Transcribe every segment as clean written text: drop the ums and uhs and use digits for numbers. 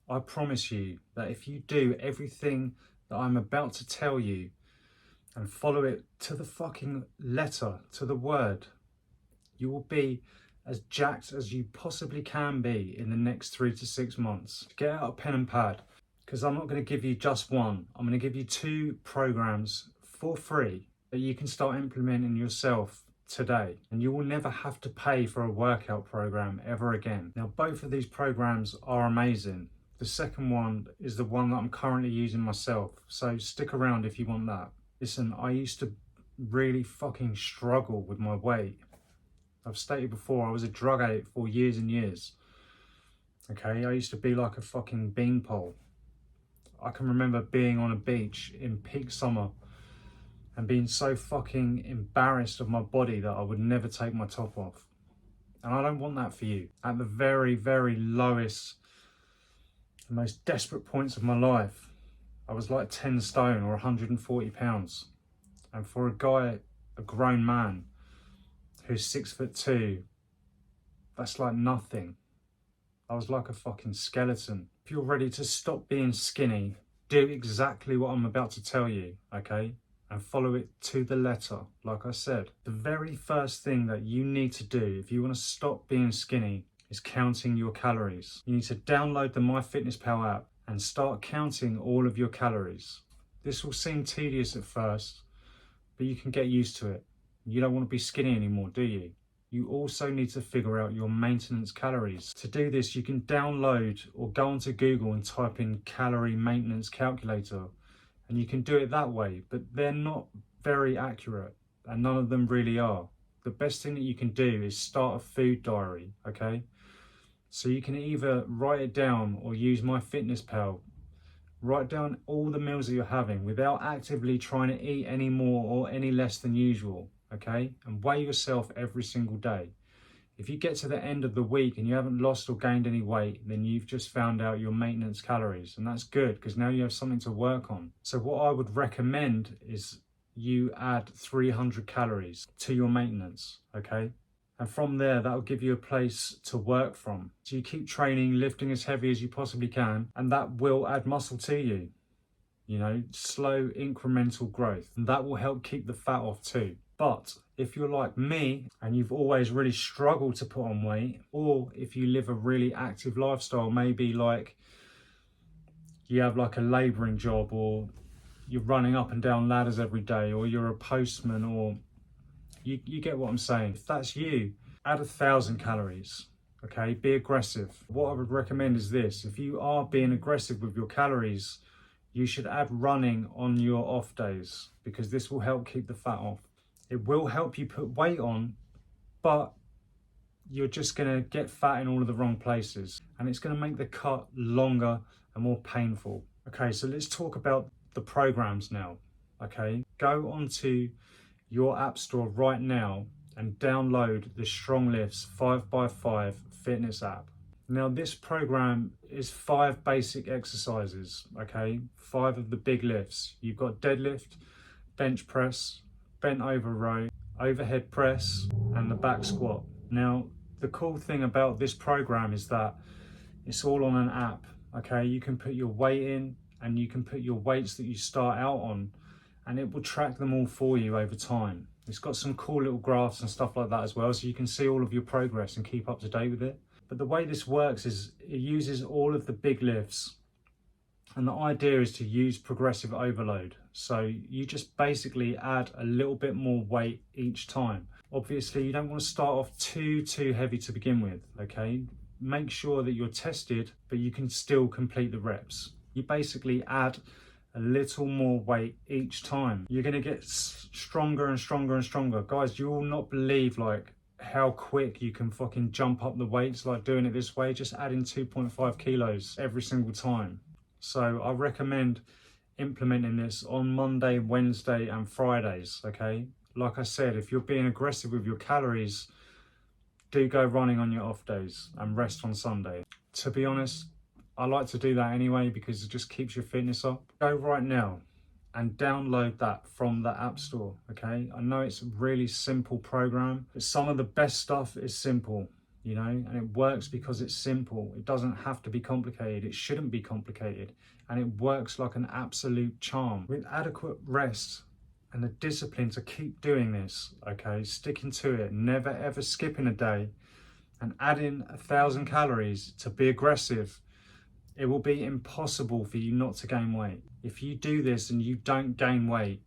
I promise you that if you do everything that I'm about to tell you and follow it to the fucking letter, to the word, you will be as jacked as you possibly can be in the next 3 to 6 months. Get out a pen and pad, because I'm not going to give you just one. I'm going to give you 2 programs for free that you can start implementing yourself today, and you will never have to pay for a workout program ever again. Now, both of these programs are amazing. The second one is the one that I'm currently using myself, so stick around if you want that. Listen, I used to really fucking struggle with my weight. I've stated before, I was a drug addict for years and years. Okay, I used to be like a fucking beanpole. I can remember being on a beach in peak summer and being so fucking embarrassed of my body that I would never take my top off. And I don't want that for you. At the very, very lowest, the most desperate points of my life, I was like 10 stone or 140 pounds. And for a guy, a grown man, who's 6'2", that's like nothing. I was like a fucking skeleton. If you're ready to stop being skinny, do exactly what I'm about to tell you, okay? And follow it to the letter, like I said. The very first thing that you need to do if you want to stop being skinny is counting your calories. You need to download the MyFitnessPal app and start counting all of your calories. This will seem tedious at first, but you can get used to it. You don't want to be skinny anymore, do you? You also need to figure out your maintenance calories. To do this, you can download or go onto Google and type in calorie maintenance calculator, and you can do it that way, but they're not very accurate, and none of them really are. The best thing that you can do is start a food diary, okay? So you can either write it down or use MyFitnessPal. Write down all the meals that you're having without actively trying to eat any more or any less than usual, okay? And weigh yourself every single day. If you get to the end of the week and you haven't lost or gained any weight, then you've just found out your maintenance calories, and that's good because now you have something to work on. So what I would recommend is you add 300 calories to your maintenance, okay? And from there, that'll give you a place to work from. So you keep training, lifting as heavy as you possibly can, and that will add muscle to you. You know, slow incremental growth, and that will help keep the fat off too. But if you're like me and you've always really struggled to put on weight, or if you live a really active lifestyle, maybe like you have like a labouring job, or you're running up and down ladders every day, or you're a postman, or you get what I'm saying. If that's you, add 1,000 calories, okay? Be aggressive. What I would recommend is this: if you are being aggressive with your calories, you should add running on your off days, because this will help keep the fat off. It will help you put weight on, but you're just gonna get fat in all of the wrong places, and it's gonna make the cut longer and more painful. Okay, so let's talk about the programs now, okay? Go onto your app store right now and download the Strong Lifts 5x5 fitness app. Now this program is 5 basic exercises, okay? 5 of the big lifts. You've got deadlift, bench press, bent over row, overhead press, and the back squat. Now, the cool thing about this program is that it's all on an app, okay? You can put your weight in and you can put your weights that you start out on, and it will track them all for you over time. It's got some cool little graphs and stuff like that as well, so you can see all of your progress and keep up to date with it. But the way this works is it uses all of the big lifts, and the idea is to use progressive overload. So you just basically add a little bit more weight each time. Obviously, you don't want to start off too heavy to begin with, okay? Make sure that you're tested, but you can still complete the reps. You basically add a little more weight each time. You're going to get stronger and stronger and stronger. Guys, you will not believe like how quick you can fucking jump up the weights, like doing it this way, just adding 2.5 kilos every single time. So I recommend implementing this on Monday, Wednesday and Fridays, okay? Like I said, if you're being aggressive with your calories, do go running on your off days and rest on Sunday. To be honest, I like to do that anyway because it just keeps your fitness up. Go right now and download that from the App Store, okay? I know it's a really simple program, but some of the best stuff is simple. you know, and it works because it's simple. It doesn't have to be complicated. It shouldn't be complicated. And it works like an absolute charm. With adequate rest and the discipline to keep doing this, okay, sticking to it, never ever skipping a day, and adding 1,000 calories to be aggressive, it will be impossible for you not to gain weight. If you do this and you don't gain weight,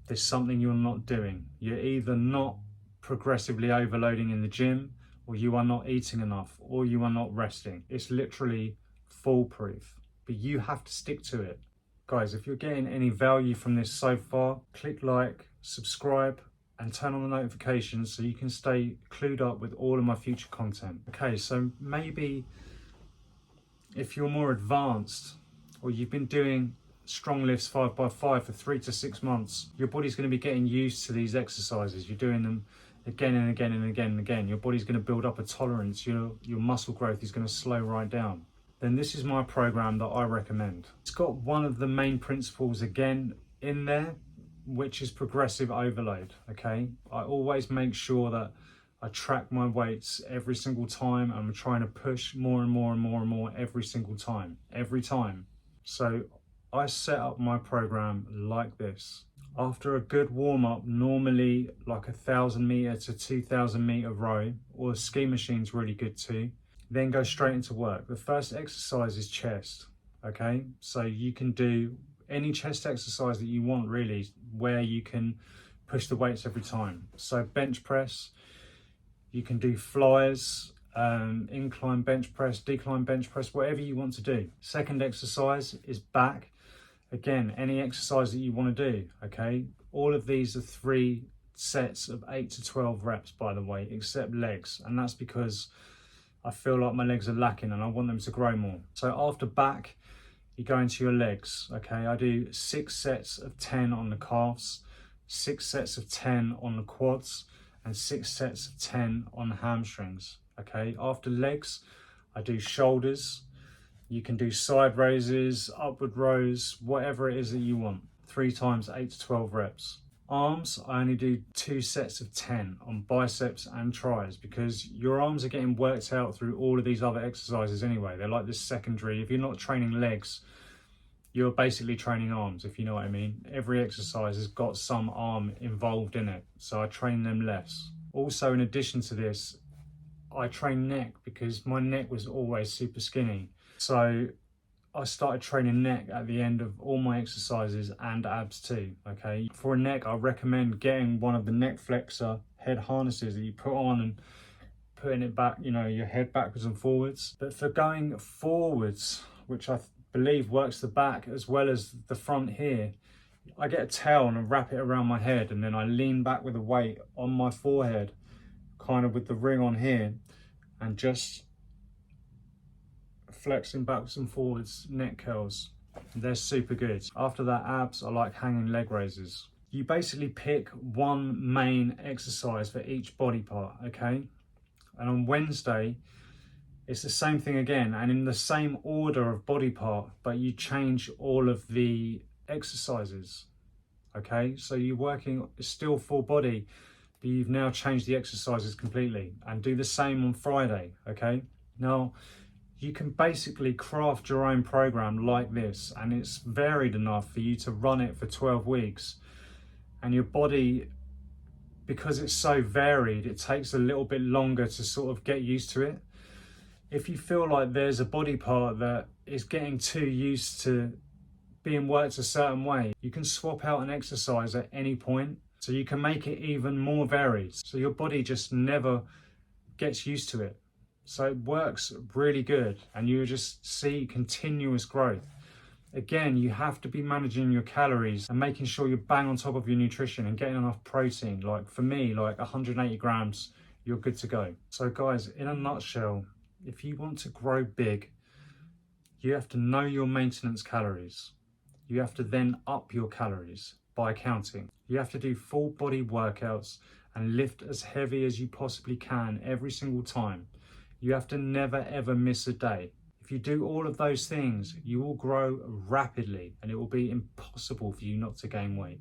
there's something you're not doing. You're either not progressively overloading in the gym, or you are not eating enough, or you are not resting. It's literally foolproof, but you have to stick to it. Guys, if you're getting any value from this so far, click like, subscribe, and turn on the notifications so you can stay clued up with all of my future content. Okay, so maybe if you're more advanced, or you've been doing strong lifts 5x5 for 3 to 6 months, your body's going to be getting used to these exercises. You're doing them again and again and again and again. Your body's going to build up a tolerance. Your muscle growth is going to slow right down. Then this is my program that I recommend. It's got one of the main principles again in there, which is progressive overload. Okay, I always make sure that I track my weights every single time. I'm trying to push more and more and more and more every single time, every time. So I set up my program like this. After a good warm-up, normally like 1,000 meter to 2,000 meter row, or the ski machine's really good too, then go straight into work. The first exercise is chest, okay? So you can do any chest exercise that you want really, where you can push the weights every time. So bench press, you can do flyers, incline bench press, decline bench press, whatever you want to do. Second exercise is back. Again, any exercise that you want to do, okay? All of these are 3 sets of 8 to 12 reps, by the way, except legs. And that's because I feel like my legs are lacking and I want them to grow more. So after back, you go into your legs, okay? I do 6 sets of 10 on the calves, 6 sets of 10 on the quads, and 6 sets of 10 on the hamstrings, okay? After legs, I do shoulders. You can do side raises, upward rows, whatever it is that you want. 3 times 8 to 12 reps. Arms, I only do 2 sets of 10 on biceps and tris, because your arms are getting worked out through all of these other exercises anyway. They're like this secondary. If you're not training legs, you're basically training arms, if you know what I mean. Every exercise has got some arm involved in it, so I train them less. Also, in addition to this, I train neck because my neck was always super skinny. So I started training neck at the end of all my exercises, and abs too, okay? For a neck, I recommend getting one of the neck flexor head harnesses that you put on and putting it back, you know, your head backwards and forwards. But for going forwards, which I believe works the back as well as the front here, I get a towel and I wrap it around my head, and then I lean back with the weight on my forehead, kind of with the ring on here, and just flexing backwards and forwards neck curls. They're super good. After that, abs, I like hanging leg raises. You basically pick one main exercise for each body part, okay? And on Wednesday, it's the same thing again, and in the same order of body part, but you change all of the exercises, okay? So you're working still full body, but you've now changed the exercises completely. And do the same on Friday, okay? Now, you can basically craft your own program like this, and it's varied enough for you to run it for 12 weeks. And your body, because it's so varied, it takes a little bit longer to sort of get used to it. If you feel like there's a body part that is getting too used to being worked a certain way, you can swap out an exercise at any point, so you can make it even more varied, so your body just never gets used to it. So it works really good, and you just see continuous growth. Again, you have to be managing your calories and making sure you're bang on top of your nutrition and getting enough protein. Like for me, like 180 grams, you're good to go. So guys, in a nutshell, if you want to grow big, you have to know your maintenance calories. You have to then up your calories by counting. You have to do full body workouts and lift as heavy as you possibly can every single time. You have to never ever miss a day. If you do all of those things, you will grow rapidly, and it will be impossible for you not to gain weight.